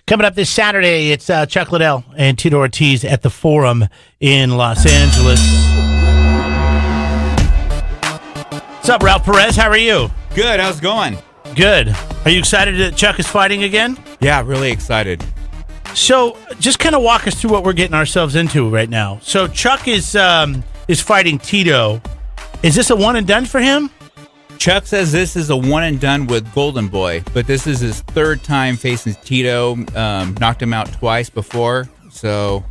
Coming up this Saturday, it's Chuck Liddell and Tito Ortiz at the Forum in Los Angeles. What's up, Ralph Perez? How are you? Good. How's it going? Good. Are you excited that Chuck is fighting again? Yeah, really excited. So, just kind of walk us through what we're getting ourselves into right now. So, Chuck is fighting Tito. Is this a one and done for him? Chuck says this is a one and done with Golden Boy, but this is his third time facing Tito. Knocked him out twice before, so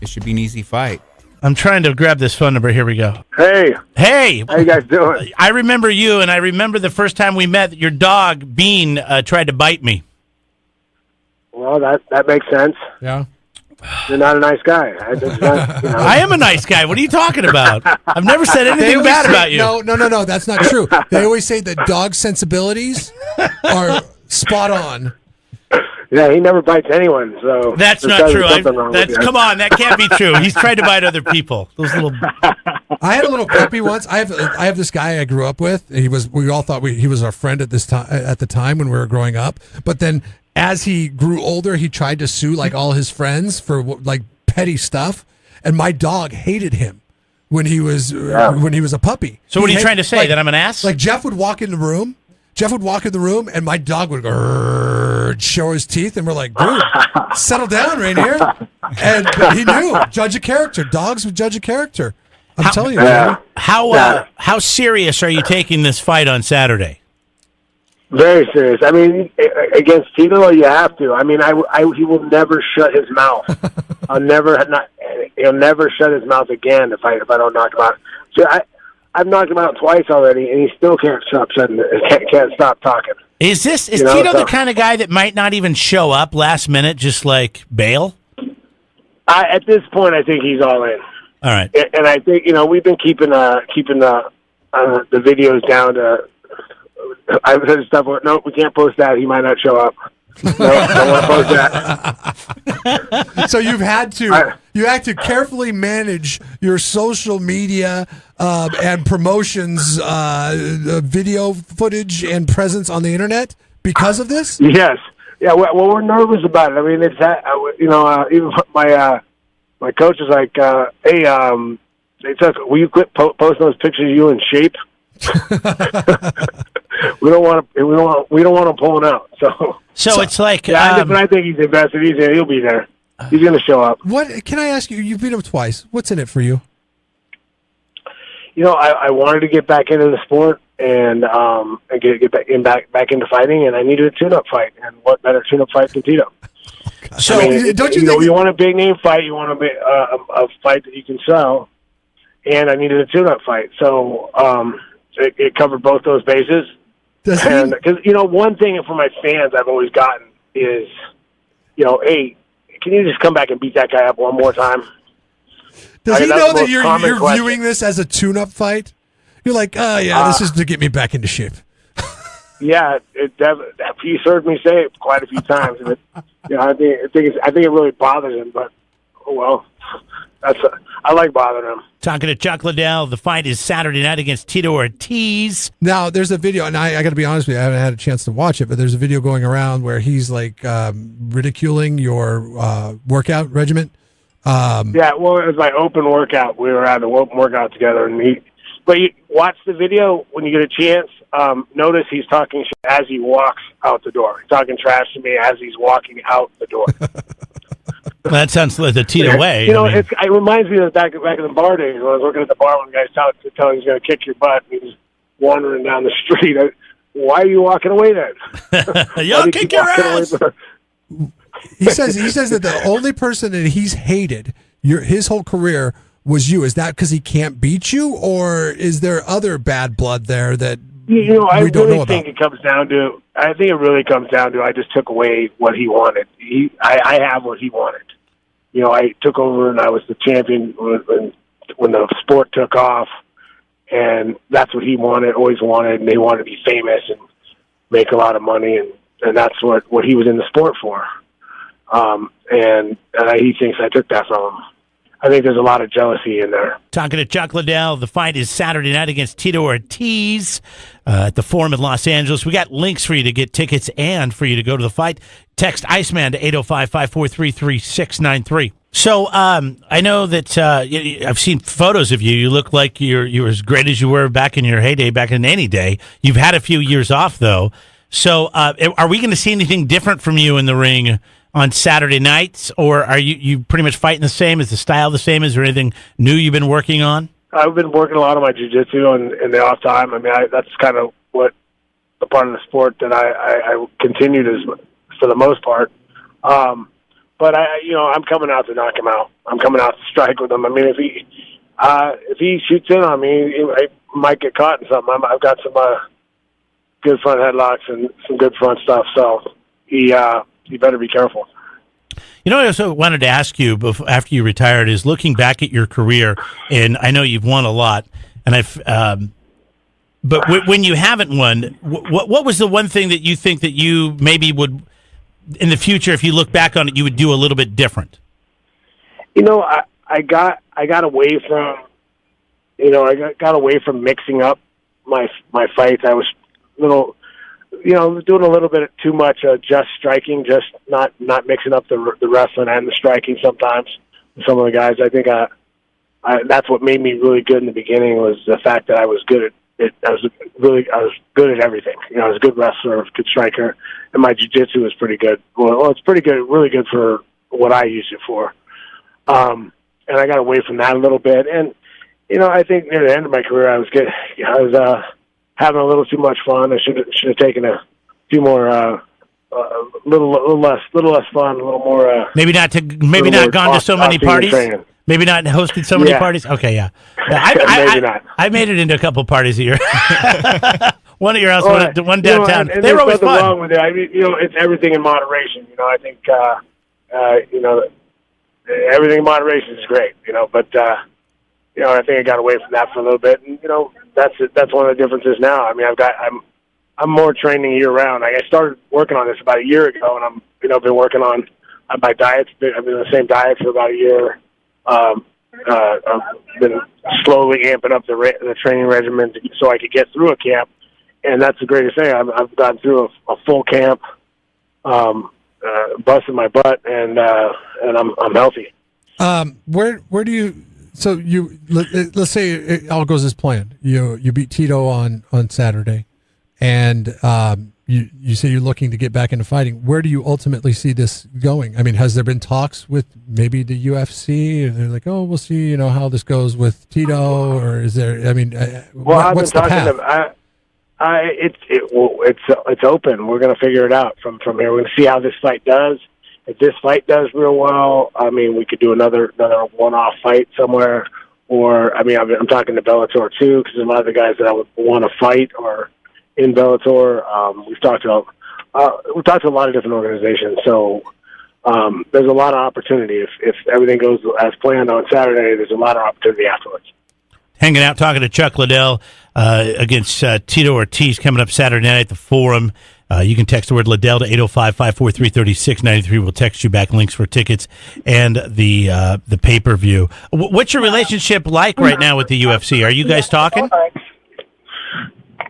it should be an easy fight. I'm trying to grab this phone number. Here we go. Hey. Hey. How you guys doing? I remember you, and I remember the first time we met, your dog, Bean, tried to bite me. Well, that makes sense. Yeah. You're not a nice guy. I am a nice guy. What are you talking about? I've never said anything bad about you. No. That's not true. They always say that dog sensibilities are spot on. Yeah, he never bites anyone. So that's not true. Come on, that can't be true. He's tried to bite other people. Those little. I had a little puppy once. I have this guy I grew up with. We all thought he was our friend at the time when we were growing up. But then, as he grew older, he tried to sue like all his friends for like petty stuff, and my dog hated him when he was a puppy. So what are you trying to say? That I'm an ass? Like Jeff would walk in the room, and my dog would go show his teeth, and we're like, dude, settle down, Rainier. And he knew, judge a character. Dogs would judge a character. I'm telling you, man. How serious are you taking this fight on Saturday? Very serious. I mean, against Tito, you have to. I mean, he will never shut his mouth. He'll never shut his mouth again if I don't knock him out. So I've knocked him out twice already, and he still can't stop talking. Is Tito the kind of guy that might not even show up last minute, just like bail? At this point, I think he's all in. All right, and I think we've been keeping the videos down to. I've heard stuff where, no, we can't post that. He might not show up. No, don't want to post that. So you had to carefully manage your social media and promotions, video footage and presence on the internet because of this? Yes. Yeah. Well, we're nervous about it. I mean, it's that. Even my coach is like, "Hey, will you quit posting those pictures of you in shape?" We don't want to pull him out. So it's like, but I think he's invested. He'll be there. He's going to show up. What can I ask you? You beat him twice. What's in it for you? I wanted to get back into the sport and get back into fighting, and I needed a tune-up fight. And what better tune-up fight than Tito? So don't you think you want a big name fight? You want a fight that you can sell, and I needed a tune-up fight. So it covered both those bases. Because one thing from my fans I've always gotten is, hey, can you just come back and beat that guy up one more time? Does he know that you're viewing this as a tune-up fight? You're like, this is to get me back into shape. Yeah, he's heard me say it quite a few times, and I think it really bothers him. But oh well, I like bothering him. Talking to Chuck Liddell, the fight is Saturday night against Tito Ortiz. Now, there's a video, and I got to be honest with you, I haven't had a chance to watch it, but there's a video going around where he's like ridiculing your workout regimen. Yeah, well, it was my open workout. We were at the open workout together, and you watch the video when you get a chance. Notice he's talking as he walks out the door. He's talking trash to me as he's walking out the door. Well, that sounds like the Tito way. It reminds me of back in the bar days when I was working at the bar when the guy telling he's going to kick your butt, and he's wandering down the street. Why are you walking away then? You'll kick your ass. He says that the only person that he's hated his whole career was you. Is that because he can't beat you, or is there other bad blood there that we don't know about? I think it really comes down to I just took away what he wanted. I have what he wanted. I took over and I was the champion when the sport took off, and that's what he always wanted, and they wanted to be famous and make a lot of money, and that's what he was in the sport for. And he thinks I took that from him. I think there's a lot of jealousy in there. Talking to Chuck Liddell, the fight is Saturday night against Tito Ortiz at the Forum in Los Angeles. We got links for you to get tickets and for you to go to the fight. Text Iceman to 805-543-3693. So I know that I've seen photos of you. You look like you're as great as you were back in your heyday, back in any day. You've had a few years off, though. So are we going to see anything different from you in the ring on Saturday nights, or are you pretty much fighting the same? Is the style the same? Is there anything new you've been working on? I've been working a lot on my jiu-jitsu in the off time. I mean, that's kind of what the part of the sport that I continued for the most part. But I'm coming out to knock him out. I'm coming out to strike with him. I mean, if he shoots in on me, I might get caught in something. I've got some good front headlocks and some good front stuff. So you better be careful. You know, I also wanted to ask you after you retired is looking back at your career, and I know you've won a lot, and but when you haven't won, what was the one thing that you think that you maybe would in the future, if you look back on it, you would do a little bit different? You know, I got away from, got away from mixing up my fights. I was doing a little bit too much just striking, just not mixing up the wrestling and the striking sometimes with some of the guys. I think that's what made me really good in the beginning was the fact that I was good at it. I was good at everything. I was a good wrestler, good striker, and my jiu-jitsu was pretty good. Well, it's pretty good, really good for what I used it for. And I got away from that a little bit. And, I think near the end of my career, I was having a little too much fun. I should have taken a few more, little less fun, a little more. Maybe not gone to so many parties. Maybe not hosted so many parties. Okay, yeah. Maybe not. I made it into a couple parties a year. One at your house, one downtown. And they were always fun. Wrong with it. I mean, it's everything in moderation. I think everything in moderation is great. But I think I got away from that for a little bit, and that's one of the differences now. I mean, I'm more training year round. I started working on this about a year ago, and I've been working on my diets. I've been on the same diet for about a year. I've been slowly amping up the training regimen so I could get through a camp, and that's the greatest thing. I've gone through a full camp, busting my butt, and I'm healthy. Where do you? So let's say it all goes as planned. You beat Tito on Saturday, and you say you're looking to get back into fighting. Where do you ultimately see this going? I mean, has there been talks with maybe the UFC? And they're like, oh, we'll see, how this goes with Tito, or is there? I mean, what's the path? It's open. We're going to figure it out from here. We're going to see how this fight does. If this fight does real well, I mean, we could do another one-off fight somewhere. Or, I mean, I'm talking to Bellator too, because there's a lot of the guys that I would want to fight or in Bellator. We've talked to a lot of different organizations. So there's a lot of opportunity. If everything goes as planned on Saturday, there's a lot of opportunity afterwards. Hanging out, talking to Chuck Liddell against Tito Ortiz coming up Saturday night at the Forum. You can text the word Liddell to 805-543-3693. We'll text you back links for tickets and the pay-per-view. What's your relationship like right now with the UFC? Are you guys talking?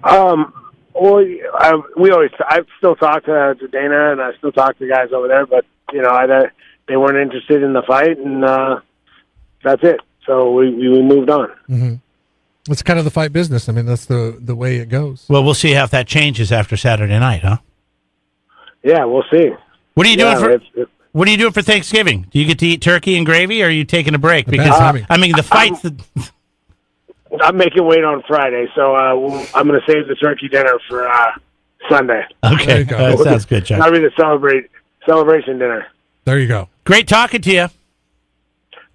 Well, I still talk to Dana, and I still talk to the guys over there, but they weren't interested in the fight, and that's it. So we moved on. Mm-hmm. It's kind of the fight business. I mean, that's the way it goes. Well, we'll see how that changes after Saturday night, huh? Yeah, we'll see. What are you doing What are you doing for Thanksgiving? Do you get to eat turkey and gravy, or are you taking a break? Because I mean, the fights. I'm making weight on Friday, so I'm going to save the turkey dinner for Sunday. Okay, that sounds good, Chuck. That'll be the celebration dinner. There you go. Great talking to you.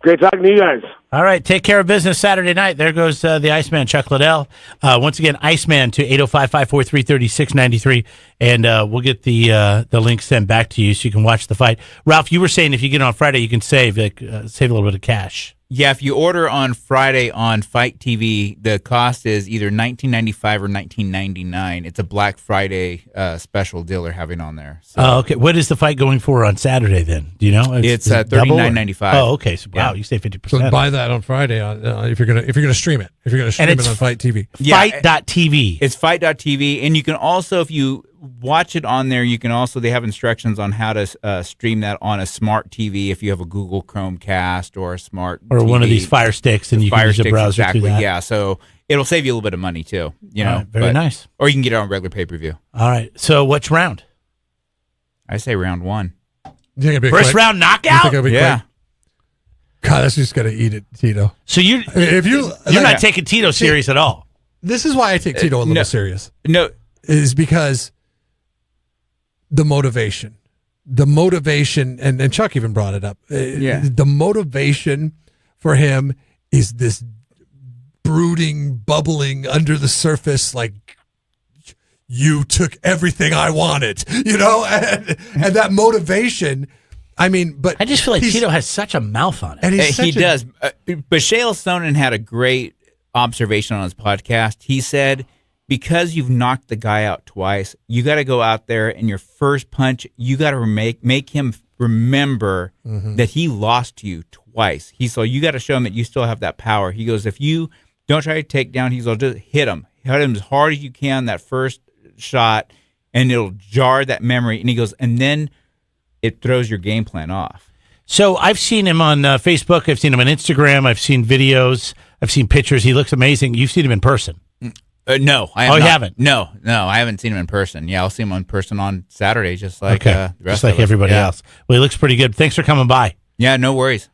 Great talking to you guys. All right, take care of business Saturday night. There goes the Iceman, Chuck Liddell. Once again, Iceman to 805-543-3693, and we'll get the link sent back to you so you can watch the fight. Ralph, you were saying if you get on Friday, you can save a little bit of cash. Yeah, if you order on Friday on Fight TV, the cost is either $19.95 or $19.99. It's a Black Friday special deal they're having on there. So Oh, okay. What is the fight going for on Saturday then? Do you know? it's is it double or- $39.95. Oh, okay. So wow, Yeah. you say 50%. So buy that on Friday if you're gonna stream it. If you're gonna stream it it's on Fight TV. Yeah, Fight.tv. It's fight.tv, and you can also, if you watch it on there, you can also, they have instructions on how to stream that on a smart TV if you have a Google Chromecast or a smart Or one of TV. these Fire Sticks, and you can Fire use a Sticks, browser exactly. through that. Yeah, so it'll save you a little bit of money too. You know, All right, very nice. Or you can get it on regular pay-per-view. All right. So which round? I say round one. You think it'd be First quick? round You knockout? think it'll be Yeah. quick? God, that's just gonna eat it, Tito. So You're not taking Tito serious at all. This is why I take Tito a little no. serious. No, Is because the motivation, and Chuck even brought it up. The motivation for him is this brooding, bubbling under the surface, like you took everything I wanted, and that motivation. I mean, but I just feel like he's- Tito has such a mouth on it. and he's he such a- does. But Shale Sonnen had a great observation on his podcast. He said, because you've knocked the guy out twice, you got to go out there and your first punch, you got to make him remember that he lost to you twice. So you got to show him that you still have that power. He goes, if you don't try to take down, he's going to just hit him as hard as you can that first shot, and it'll jar that memory. And he goes, and then it throws your game plan off. So I've seen him on Facebook. I've seen him on Instagram. I've seen videos. I've seen pictures. He looks amazing. You've seen him in person. No, I you not. haven't? No, I haven't seen him in person. Yeah, I'll see him in person on Saturday, just like Okay. the rest Just like of us. everybody Yeah. else. Well, he looks pretty good. Thanks for coming by. Yeah, no worries.